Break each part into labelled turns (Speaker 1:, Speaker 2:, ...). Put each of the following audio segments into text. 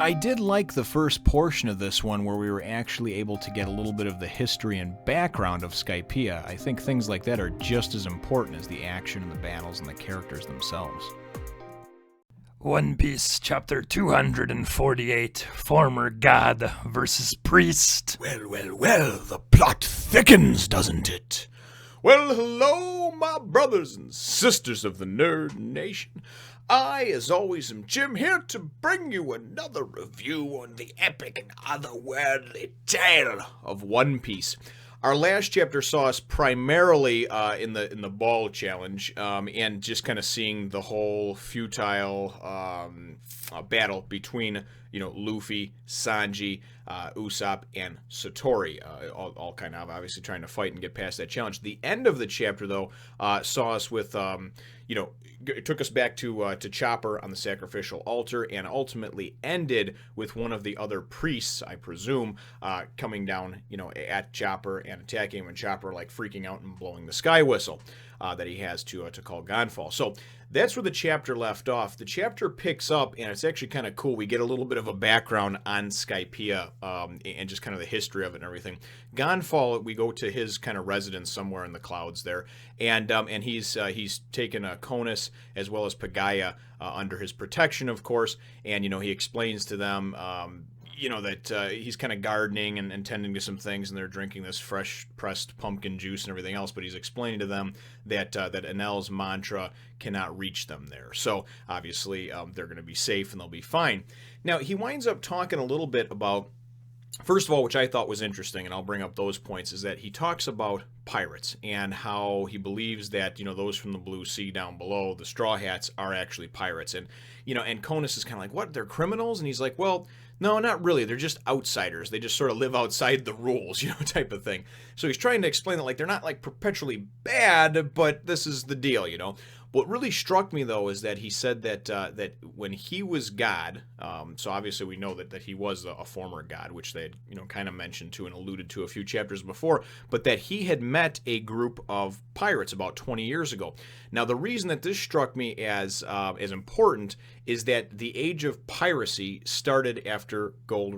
Speaker 1: I did like the first portion of this one where we were actually able to get a little bit of the history and background of Skypiea. I think things like that are just as important as the action and the battles and the characters themselves.
Speaker 2: One Piece, chapter 248, Former God versus Priest.
Speaker 3: Well, the plot thickens, doesn't it? Well, hello, my brothers and sisters of the Nerd Nation. I, as always, am Jim, here to bring you another review on the epic and otherworldly tale of One Piece. Our last chapter saw us primarily in the ball challenge, and just kind of seeing the whole futile battle between, Luffy, Sanji, Usopp, and Satori, all kind of obviously trying to fight and get past that challenge. The end of the chapter, though, saw us with, it took us back to Chopper on the sacrificial altar, and ultimately ended with one of the other priests, I presume, coming down, at Chopper and attacking him, and Chopper freaking out and blowing the sky whistle that he has to call Ganfal. So that's where the chapter left off. The chapter picks up, and it's actually kind of cool. We get a little bit of a background on Skypiea, and just kind of the history of it and everything. Ganfal, we go to his kind of residence somewhere in the clouds there, and he's taken Conis as well as Pagaya under his protection, of course, and he explains to them that he's kind of gardening and tending to some things, and they're drinking this fresh pressed pumpkin juice and everything else, but he's explaining to them that Enel's mantra cannot reach them there. So obviously they're going to be safe and they'll be fine. Now he winds up talking a little bit about, first of all, which I thought was interesting, and I'll bring up those points, is that he talks about pirates and how he believes that, those from the Blue Sea down below, the Straw Hats, are actually pirates. And, and Conis is kind of like, what, they're criminals? And he's like, well, no, not really. They're just outsiders. They just sort of live outside the rules, type of thing. So he's trying to explain that, they're not, perpetually bad, but this is the deal, What really struck me, though, is that he said that that when he was God, so obviously we know that he was a former God, which they had, kind of mentioned to and alluded to a few chapters before, but that he had met a group of pirates about 20 years ago. Now, the reason that this struck me as important is that the age of piracy started after Goldie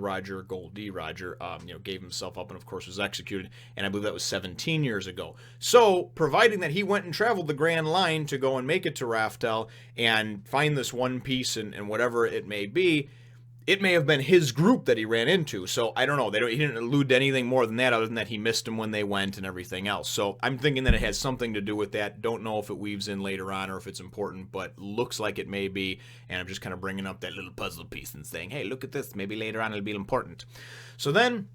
Speaker 3: Roger, gave himself up and, of course, was executed, and I believe that was 17 years ago. So, providing that he went and traveled the Grand Line to go and make it to Raftel and find this One Piece and whatever it may be, it may have been his group that he ran into. So I don't know. He didn't allude to anything more than that, other than that he missed them when they went and everything else. So I'm thinking that it has something to do with that. Don't know if it weaves in later on or if it's important, but looks like it may be. And I'm just kind of bringing up that little puzzle piece and saying, hey, look at this. Maybe later on it'll be important. So then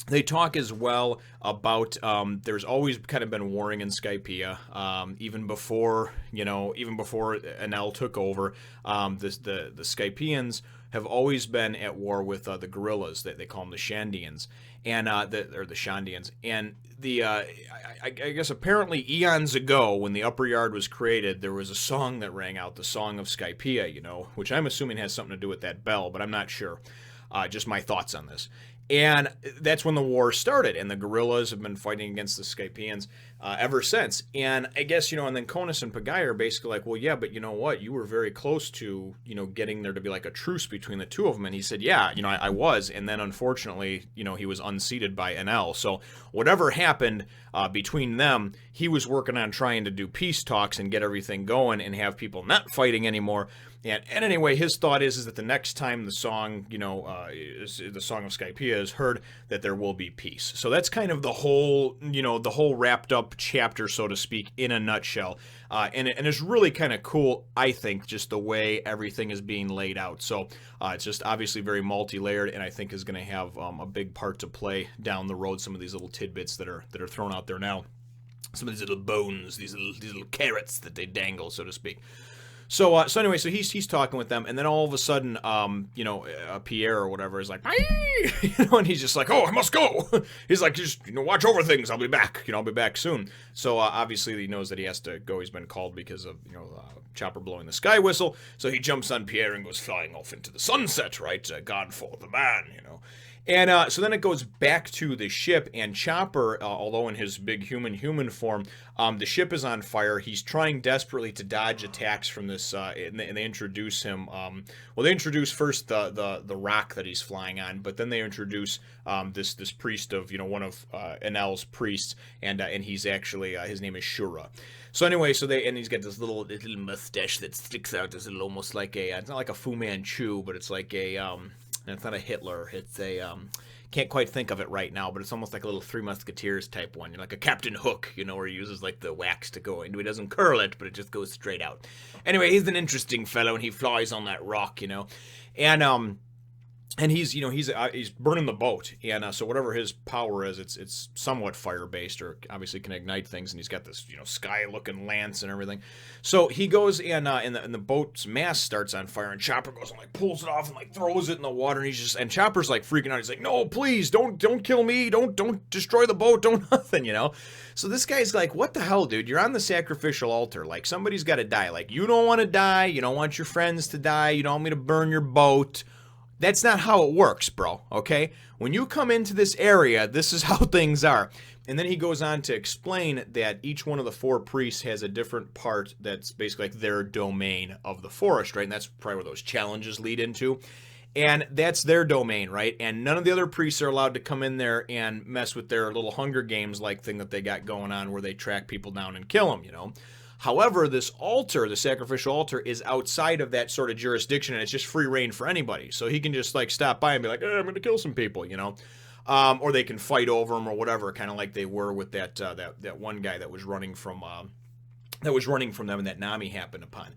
Speaker 3: they talk as well about there's always kind of been warring in Skypiea, even before Enel took over. The Skypians have always been at war with the guerrillas. They call them the Shandians, and the Shandians. And I guess apparently eons ago, when the Upper Yard was created, there was a song that rang out, the Song of Skypiea, which I'm assuming has something to do with that bell, but I'm not sure. Just my thoughts on this. And that's when the war started, and the guerrillas have been fighting against the Skypians ever since. And I guess, and then Conis and Pagaya are basically like, well, yeah, but you know what? You were very close to, getting there to be a truce between the two of them. And he said, yeah, I was. And then, unfortunately, he was unseated by Enel. So whatever happened between them, he was working on trying to do peace talks and get everything going and have people not fighting anymore. And anyway, his thought is that the next time the song, the Song of Skypiea is heard, that there will be peace. So that's kind of the whole wrapped up chapter, so to speak, in a nutshell. And it's really kind of cool, I think, just the way everything is being laid out. So it's just obviously very multi-layered, and I think is going to have a big part to play down the road. Some of these little tidbits that are thrown out there now, some of these little bones, these little carrots that they dangle, so to speak. So anyway, so he's talking with them, and then all of a sudden, Pierre or whatever is like, and he's just like, oh, I must go. He's like, just watch over things. I'll be back. I'll be back soon. So obviously he knows that he has to go. He's been called because of Chopper blowing the sky whistle. So he jumps on Pierre and goes flying off into the sunset. Right, God for the man. And so then it goes back to the ship, and Chopper, although in his big human form, the ship is on fire. He's trying desperately to dodge attacks from this, and they introduce him. Well, they introduce first the rock that he's flying on, but then they introduce this priest of one of Enel's priests, and he's actually his name is Shura. So anyway, he's got this little mustache that sticks out. This little almost like it's not like a Fu Manchu, but it's like a it's not a Hitler. It's a can't quite think of it right now, but it's almost like a little Three Musketeers type one. Like a Captain Hook, where he uses like the wax to go into. He doesn't curl it, but it just goes straight out. Anyway, he's an interesting fellow, and he flies on that rock, and he's burning the boat, and so whatever his power is, it's somewhat fire based, or obviously can ignite things, and he's got this sky looking lance and everything. So he goes and the boat's mast starts on fire, and Chopper goes and like pulls it off and like throws it in the water, and Chopper's like freaking out. He's like, no, please don't kill me, don't destroy the boat, don't nothing, So this guy's like, what the hell, dude? You're on the sacrificial altar. Like, somebody's got to die. Like, you don't want to die. You don't want your friends to die. You don't want me to burn your boat. That's not how it works, bro, okay? When you come into this area, this is how things are. And then he goes on to explain that each one of the 4 priests has a different part that's basically like their domain of the forest, right? And that's probably where those challenges lead into. And that's their domain, right? And none of the other priests are allowed to come in there and mess with their little Hunger Games-like thing that they got going on where they track people down and kill them, However, this altar, the sacrificial altar, is outside of that sort of jurisdiction, and it's just free reign for anybody. So he can just like stop by and be like, I'm going to kill some people, or they can fight over him or whatever, kind of like they were with that one guy that was running from them, and that Nami happened upon.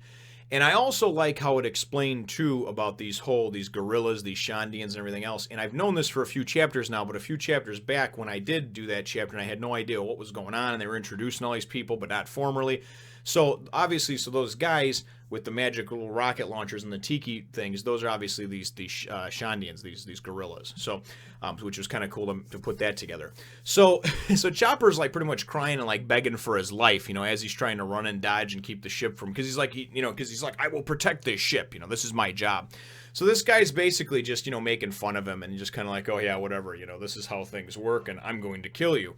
Speaker 3: And I also like how it explained too about these guerrillas, these Shandians, and everything else. And I've known this for a few chapters now, but a few chapters back when I did do that chapter, and I had no idea what was going on, and they were introducing all these people, but not formally. So obviously, those guys with the magical rocket launchers and the tiki things, those are obviously these Shandians, these guerrillas. So, which was kind of cool to put that together. So Chopper's like pretty much crying and like begging for his life, as he's trying to run and dodge and keep the ship from, because he's like, I will protect this ship, this is my job. So this guy's basically just making fun of him and just kind of like, oh yeah, whatever, this is how things work, and I'm going to kill you.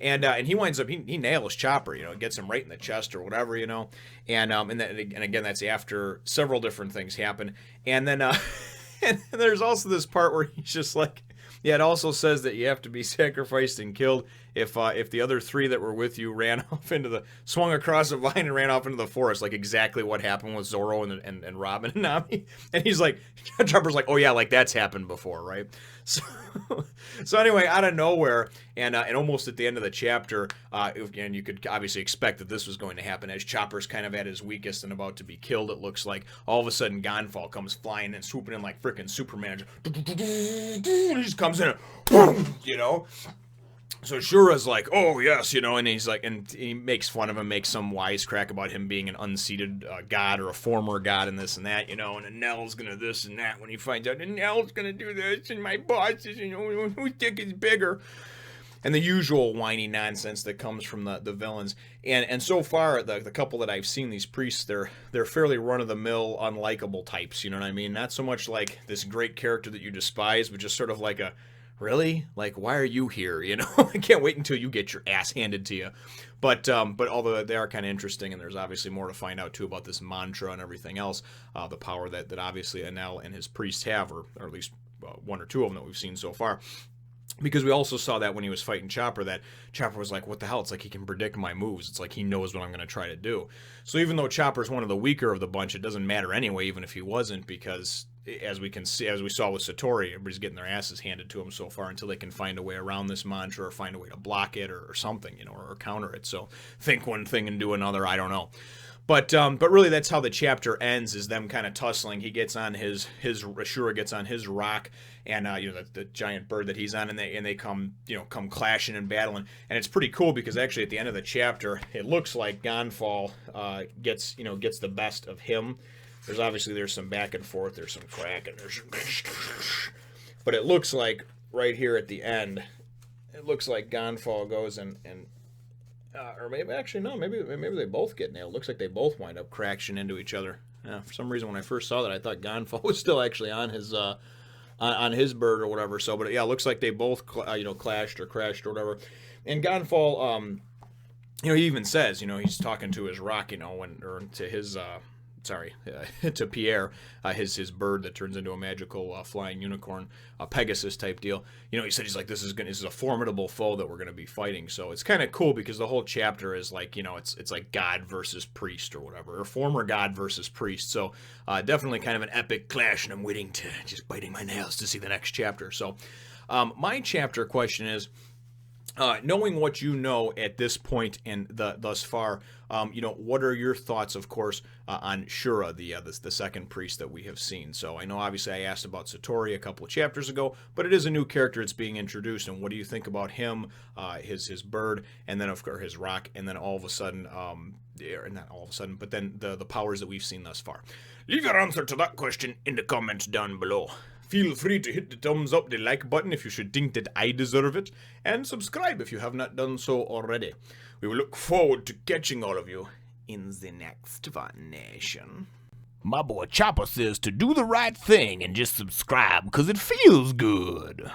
Speaker 3: And he winds up, he nails Chopper, gets him right in the chest or whatever, and again, that's after several different things happen. And then and there's also this part where he's just like, yeah, it also says that you have to be sacrificed and killed if the other 3 that were with you swung across the line and ran off into the forest, like exactly what happened with Zoro and Robin and Nami. And he's like, Chopper's like, oh yeah, like that's happened before, right? So anyway, out of nowhere, and almost at the end of the chapter, and you could obviously expect that this was going to happen as Chopper's kind of at his weakest and about to be killed, it looks like. All of a sudden, Ganfal comes flying and swooping in like frickin' Superman. He just comes in and, So Shura's like, oh yes, and he's like, and he makes fun of him, makes some wisecrack about him being an unseated god or a former god and this and that, and Enel's gonna this and that when he finds out Enel's gonna do this, and my boss is, whose dick is bigger, and the usual whiny nonsense that comes from the villains. And so far, the couple that I've seen, these priests, they're fairly run-of-the-mill, unlikable types, you know what I mean? Not so much like this great character that you despise, but just sort of like a, really? Like, why are you here? I can't wait until you get your ass handed to you. But although they are kind of interesting, and there's obviously more to find out too about this mantra and everything else, the power that obviously Enel and his priests have, or at least 1 or 2 of them that we've seen so far. Because we also saw that when he was fighting Chopper, that Chopper was like, what the hell? It's like he can predict my moves. It's like he knows what I'm going to try to do. So even though Chopper's one of the weaker of the bunch, it doesn't matter anyway, even if he wasn't, because as we saw with Satori, everybody's getting their asses handed to him so far until they can find a way around this mantra or find a way to block it or something, or counter it. So think one thing and do another, I don't know. But really, that's how the chapter ends, is them kind of tussling. He gets on Shura gets on his rock, and the giant bird that he's on, and they come clashing and battling, and it's pretty cool because actually at the end of the chapter, it looks like Ganfal gets the best of him. There's some back and forth, there's some crack, and there's some, but it looks like right here at the end, it looks like Ganfal goes and or maybe actually no, maybe they both get nailed. Looks like they both wind up crashing into each other. For some reason, when I first saw that, I thought Ganfal was still actually on his on his bird or whatever. So, but yeah, it looks like they both clashed or crashed or whatever. And Ganfal, he even says, he's talking to his rock, or to his to Pierre, his bird that turns into a magical flying unicorn, Pegasus type deal. He said he's like, this is a formidable foe that we're going to be fighting. So it's kind of cool because the whole chapter is like, it's like God versus priest or whatever, or former God versus priest. So definitely kind of an epic clash, and I'm waiting to just biting my nails to see the next chapter. So my chapter question is, knowing what you know at this point and thus far, what are your thoughts, of course, on Shura, the second priest that we have seen? So I know, obviously, I asked about Satori a couple of chapters ago, but it is a new character that's being introduced. And what do you think about him, his bird, and then of course his rock, and then all of a sudden, not all of a sudden, but then the powers that we've seen thus far? Leave your answer to that question in the comments down below. Feel free to hit the thumbs up, the like button if you should think that I deserve it, and subscribe if you have not done so already. We will look forward to catching all of you in the next one, Nation.
Speaker 1: My boy Chopper says to do the right thing and just subscribe because it feels good.